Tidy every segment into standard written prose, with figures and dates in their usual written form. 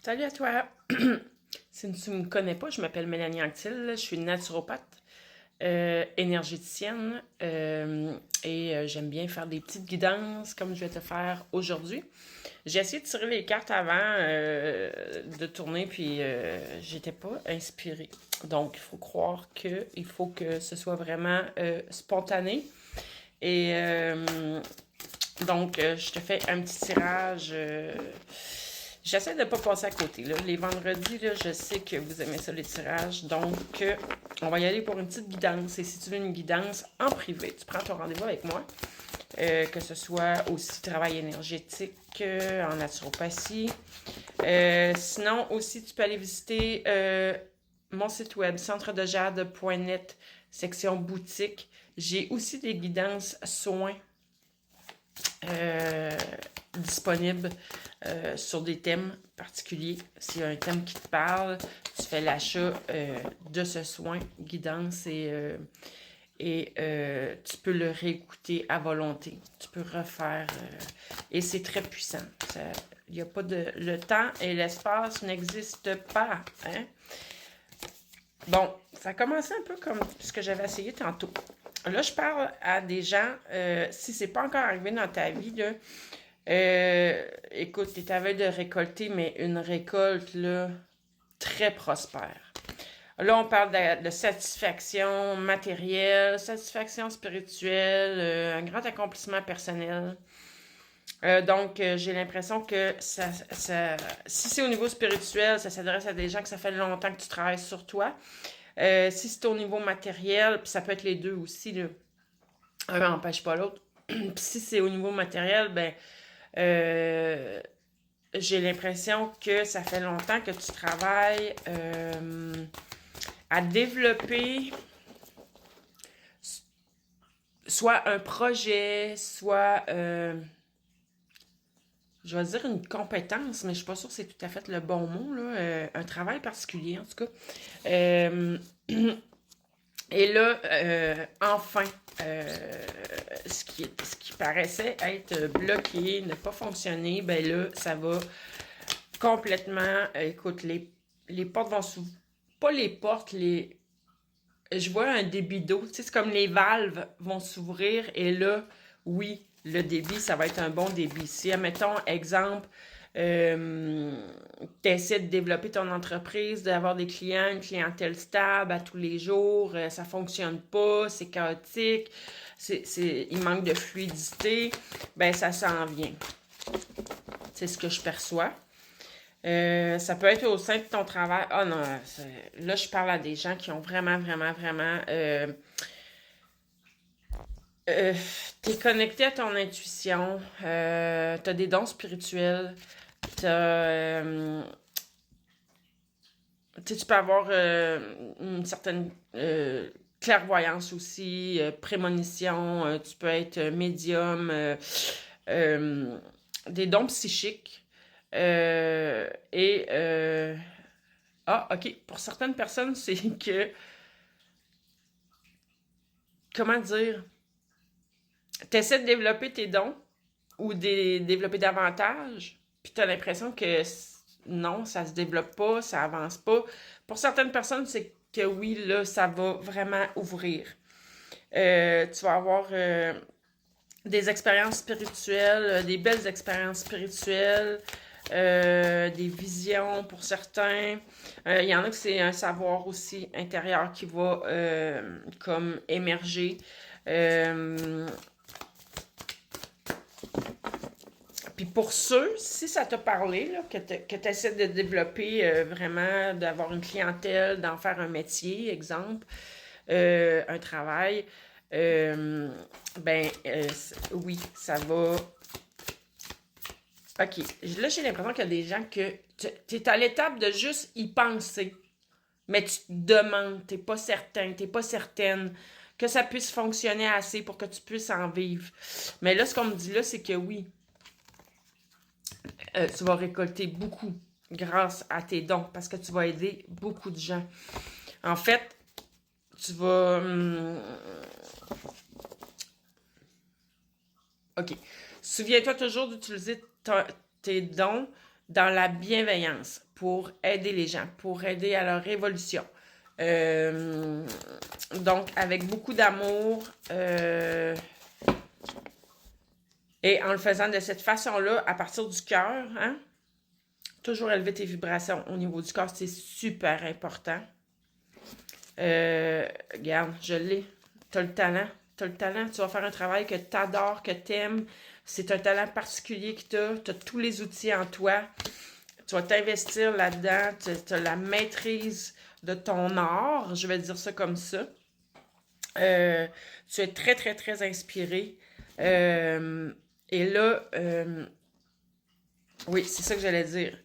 Salut à toi! Si tu ne me connais pas, je m'appelle Mélanie Anctil, je suis naturopathe, énergéticienne et j'aime bien faire des petites guidances comme je vais te faire aujourd'hui. J'ai essayé de tirer les cartes avant de tourner puis j'étais pas inspirée. Donc il faut croire qu'il faut que ce soit vraiment spontané. Et je te fais un petit tirage. J'essaie de ne pas passer à côté. Là. Les vendredis, là, je sais que vous aimez ça, les tirages. Donc, on va y aller pour une petite guidance. Et si tu veux une guidance en privé, tu prends ton rendez-vous avec moi. Que ce soit aussi travail énergétique, en naturopathie. Sinon, aussi, tu peux aller visiter mon site web, centredejade.net, section boutique. J'ai aussi des guidances soins euh, disponibles sur des thèmes particuliers. S'il y a un thème qui te parle, tu fais l'achat de ce soin, guidance, et tu peux le réécouter à volonté. Tu peux refaire. Et c'est très puissant. Il y a pas de. Le temps et l'espace n'existent pas. Hein? Bon, ça a commencé un peu comme ce que j'avais essayé tantôt. Là, je parle à des gens, si c'est pas encore arrivé dans ta vie, là, écoute, t'es à veille de récolter, mais une récolte, là, très prospère. Là, on parle de satisfaction matérielle, satisfaction spirituelle, un grand accomplissement personnel. J'ai l'impression que si c'est au niveau spirituel, ça s'adresse à des gens que ça fait longtemps que tu travailles sur toi. Si c'est au niveau matériel, puis ça peut être les deux aussi, là, un n'empêche pas l'autre. Puis si c'est au niveau matériel, ben, euh, j'ai l'impression que ça fait longtemps que tu travailles à développer soit un projet, soit, je vais dire une compétence, mais je suis pas sûre que c'est tout à fait le bon mot, là, un travail particulier en tout cas. Euh, et là, enfin, ce qui paraissait être bloqué, ne pas fonctionner, ben là, ça va complètement. Écoute, les portes vont s'ouvrir. Pas les portes, les. Je vois un débit d'eau. Tu sais, c'est comme les valves vont s'ouvrir et là, oui, le débit, ça va être un bon débit. Si, admettons, exemple, tu essaies de développer ton entreprise, d'avoir des clients, une clientèle stable à tous les jours, ça fonctionne pas, c'est chaotique, il manque de fluidité, ben ça s'en vient. C'est ce que je perçois. Ça peut être au sein de ton travail. Ah non, là, je parle à des gens qui ont vraiment, vraiment, vraiment. T'es connecté à ton intuition. T'as des dons spirituels. Tu peux avoir une certaine clairvoyance aussi, prémonition. Tu peux être médium. Euh, des dons psychiques. Et ah, ok. Pour certaines personnes, c'est que, comment dire, tu essaies de développer tes dons ou de développer davantage, puis tu as l'impression que non, ça se développe pas, ça avance pas. Pour certaines personnes, c'est que oui, là, ça va vraiment ouvrir. Tu vas avoir des expériences spirituelles, des belles expériences spirituelles, des visions pour certains. Il y en a que c'est un savoir aussi intérieur qui va comme émerger. Euh, Puis pour ceux, si ça t'a parlé, là, que tu essaies de développer vraiment, d'avoir une clientèle, d'en faire un métier, exemple, un travail, euh, oui, ça va. OK. Là, j'ai l'impression qu'il y a des gens que tu es à l'étape de juste y penser. Mais tu te demandes, t'es pas certain, t'es pas certaine que ça puisse fonctionner assez pour que tu puisses en vivre. Mais là, ce qu'on me dit là, c'est que oui, tu vas récolter beaucoup grâce à tes dons parce que tu vas aider beaucoup de gens. En fait, tu vas. OK. Souviens-toi toujours d'utiliser tes dons dans la bienveillance pour aider les gens, pour aider à leur évolution. Donc, avec beaucoup d'amour et en le faisant de cette façon-là, à partir du cœur, hein, toujours élever tes vibrations au niveau du corps, c'est super important. Regarde, je l'ai. T'as le talent. T'as le talent. Tu vas faire un travail que t'adores, que t'aimes. C'est un talent particulier que t'as. T'as tous les outils en toi. Tu vas t'investir là-dedans. Tu as la maîtrise de ton art. Je vais dire ça comme ça. Tu es très, très, très inspiré. Et là, oui, c'est ça que j'allais dire.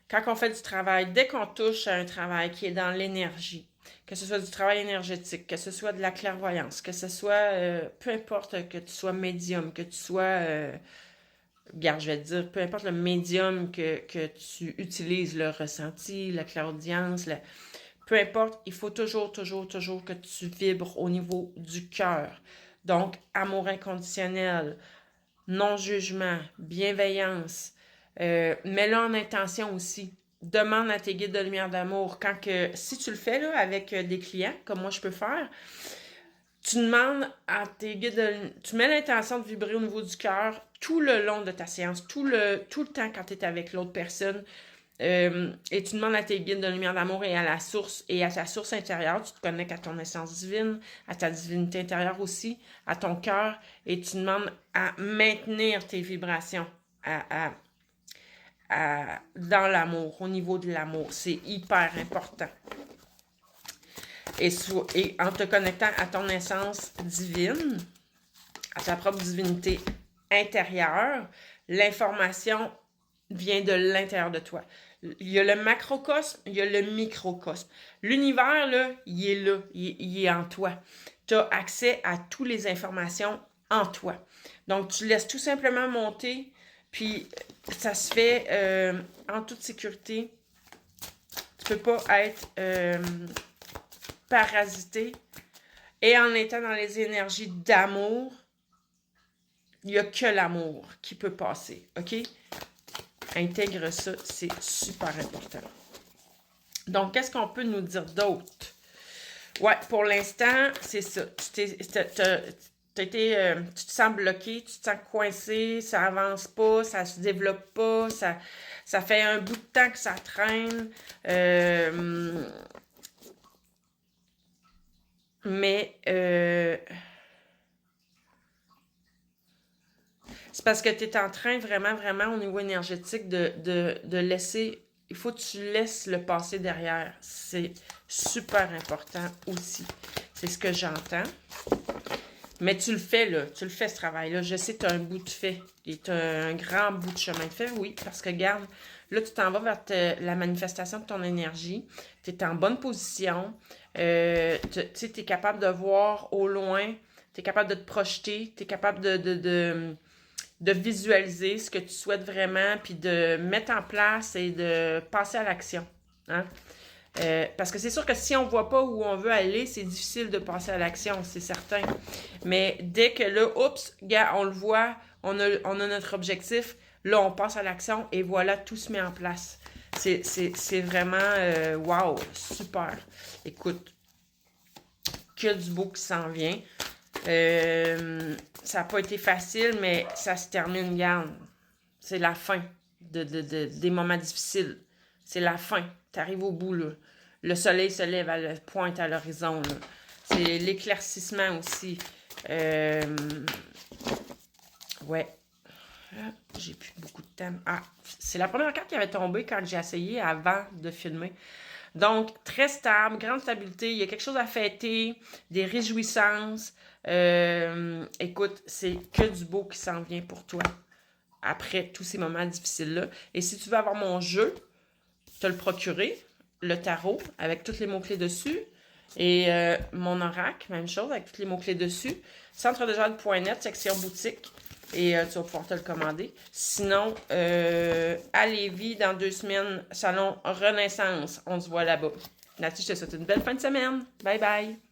Quand on fait du travail, dès qu'on touche à un travail qui est dans l'énergie, que ce soit du travail énergétique, que ce soit de la clairvoyance, que ce soit, peu importe que tu sois médium, que tu sois, regarde, je vais te dire, peu importe le médium que tu utilises, le ressenti, la clairaudience, peu importe, il faut toujours, toujours, toujours que tu vibres au niveau du cœur. Donc, amour inconditionnel, non-jugement, bienveillance, mets-le en intention aussi. Demande à tes guides de lumière d'amour. Si tu le fais là, avec des clients, comme moi je peux faire, tu demandes à tes guides tu mets l'intention de vibrer au niveau du cœur tout le long de ta séance, tout le temps quand tu es avec l'autre personne. Et tu demandes à tes guides de lumière d'amour et à la source et à ta source intérieure, tu te connectes à ton essence divine, à ta divinité intérieure aussi, à ton cœur, et tu demandes à maintenir tes vibrations dans l'amour, au niveau de l'amour. C'est hyper important. Et en te connectant à ton essence divine, à ta propre divinité intérieure, l'information vient de l'intérieur de toi. Il y a le macrocosme, il y a le microcosme. L'univers, là, il est là, il est en toi. Tu as accès à toutes les informations en toi. Donc, tu laisses tout simplement monter, puis ça se fait en toute sécurité. Tu peux pas être parasité. Et en étant dans les énergies d'amour, il n'y a que l'amour qui peut passer, OK? Intègre ça, c'est super important. Donc, qu'est-ce qu'on peut nous dire d'autre? Ouais, pour l'instant, c'est ça. Tu te sens bloqué, tu te sens coincé, ça avance pas, ça se développe pas, ça fait un bout de temps que ça traîne. Mais c'est parce que tu es en train vraiment, vraiment au niveau énergétique de laisser. Il faut que tu laisses le passé derrière. C'est super important aussi. C'est ce que j'entends. Mais tu le fais, là. Tu le fais, ce travail-là. Je sais que tu as un bout de fait. Et tu as un grand bout de chemin de fait, oui. Parce que, regarde, là, tu t'en vas vers la manifestation de ton énergie. Tu es en bonne position. Tu es capable de voir au loin. Tu es capable de te projeter. Tu es capable de visualiser ce que tu souhaites vraiment, puis de mettre en place et de passer à l'action. Hein? Parce que c'est sûr que si on ne voit pas où on veut aller, c'est difficile de passer à l'action, c'est certain. Mais dès que là, oups, gars, on le voit, on a notre objectif, là, on passe à l'action et voilà, tout se met en place. C'est vraiment, wow, super. Écoute, que du beau qui s'en vient. Ça n'a pas été facile, mais ça se termine, garde. C'est la fin des moments difficiles. C'est la fin. Tu arrives au bout, là. Le soleil se lève, pointe à l'horizon, là. C'est l'éclaircissement aussi. Ouais. J'ai plus beaucoup de temps. Ah, c'est la première carte qui avait tombé quand j'ai essayé avant de filmer. Donc, très stable, grande stabilité. Il y a quelque chose à fêter, des réjouissances. Écoute, c'est que du beau qui s'en vient pour toi après tous ces moments difficiles-là. Et si tu veux avoir mon jeu, te le procurer, le tarot, avec tous les mots-clés dessus, et mon oracle, même chose, avec tous les mots-clés dessus, centredejade.net, section boutique, et tu vas pouvoir te le commander. Sinon, à Lévis, dans 2 semaines, salon Renaissance, on se voit là-bas. Là-dessus, je te souhaite une belle fin de semaine. Bye bye!